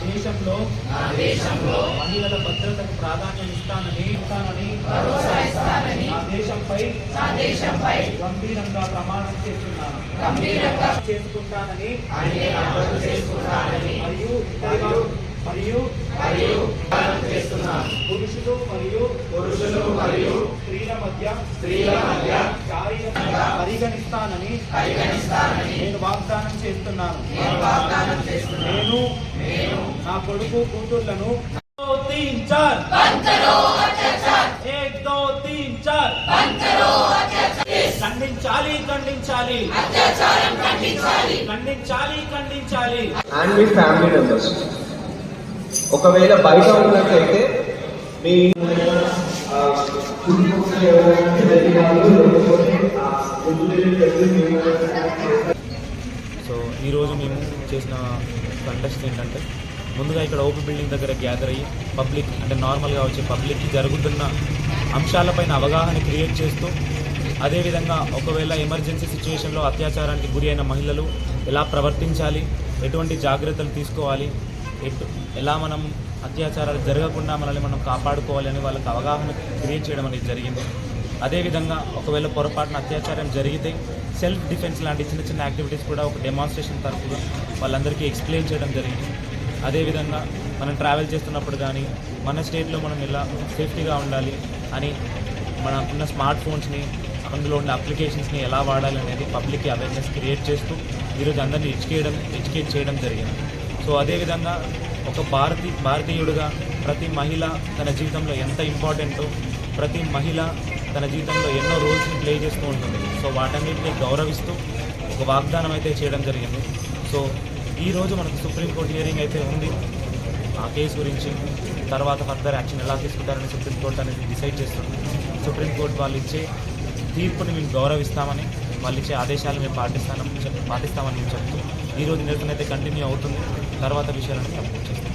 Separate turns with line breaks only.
దేశంలో మహిళల భద్రతకు ప్రాధాన్యం ఇస్తానని నా దేశంపై గంభీరంగా ప్రమాణం చేస్తున్నాను. చేసుకుంటానని మరియు పురుషులు మరియు స్త్రీల మధ్య పరిగణిస్తానని నేను వాగ్దానం చేస్తున్నాను. నేను నా కొడుకు కూతుళ్లను 3 4 ఖండించాలి.
అండ్ మీ ఫ్యామిలీ మెంబర్స్ ఒకవేళ బయట ఉన్నట్లయితే మీ
సో ఈరోజు మేము చేసిన కంటెస్ట్ ఏంటంటే ముందుగా ఇక్కడ ఓపీ బిల్డింగ్ దగ్గర గ్యాదర్ అయ్యి పబ్లిక్ అంటే నార్మల్గా వచ్చే పబ్లిక్కి జరుగుతున్న అంశాలపైన అవగాహన క్రియేట్ చేస్తూ అదేవిధంగా ఒకవేళ ఎమర్జెన్సీ సిచ్యువేషన్లో అత్యాచారానికి గురి అయిన మహిళలు ఎలా ప్రవర్తించాలి, ఎటువంటి జాగ్రత్తలు తీసుకోవాలి, ఎలా మనం అత్యాచారాలు జరగకుండా మనల్ని మనం కాపాడుకోవాలి అని వాళ్ళకి అవగాహన క్రియేట్ చేయడం అనేది జరిగింది. అదేవిధంగా ఒకవేళ పొరపాటున అత్యాచారం జరిగితే సెల్ఫ్ డిఫెన్స్ లాంటి చిన్న చిన్న యాక్టివిటీస్ కూడా ఒక డెమాన్స్ట్రేషన్ తరపుగా వాళ్ళందరికీ ఎక్స్ప్లెయిన్ చేయడం జరిగింది. అదేవిధంగా మనం ట్రావెల్ చేస్తున్నప్పుడు కానీ మన స్టేట్లో మనం ఎలా సేఫ్టీగా ఉండాలి అని మనకున్న స్మార్ట్ ఫోన్స్ని అందులో ఉన్న అప్లికేషన్స్ని ఎలా వాడాలి అనేది పబ్లిక్కి అవేర్నెస్ క్రియేట్ చేస్తూ ఈరోజు అందరినీ ఎడ్యుకేట్ చేయడం జరిగింది. సో అదేవిధంగా ఒక భారతీయుడిగా ప్రతి మహిళ తన జీవితంలో ఎంత ఇంపార్టెంటో, ప్రతి మహిళ తన జీవితంలో ఎన్నో రోల్స్ని ప్లే చేస్తూ ఉంటుంది. సో వాటన్నిటిని గౌరవిస్తూ ఒక వాగ్దానం అయితే చేయడం జరిగింది. సో ఈరోజు మనకు సుప్రీంకోర్టు హియరింగ్ అయితే ఉంది. ఆ కేసు గురించి తర్వాత ఫర్దర్ యాక్షన్ ఎలా తీసుకుంటారని సుప్రీంకోర్టు అనేది డిసైడ్ చేస్తుంది. సుప్రీంకోర్టు వాళ్ళు ఇచ్చే తీర్పుని మేము గౌరవిస్తామని, వాళ్ళు ఇచ్చే ఆదేశాలు మేము పాటిస్తామని మేము చెప్తూ ఈరోజు నిరసన అయితే కంటిన్యూ అవుతుంది. తర్వాత విషయాలను ప్రమోట్ చేస్తాం.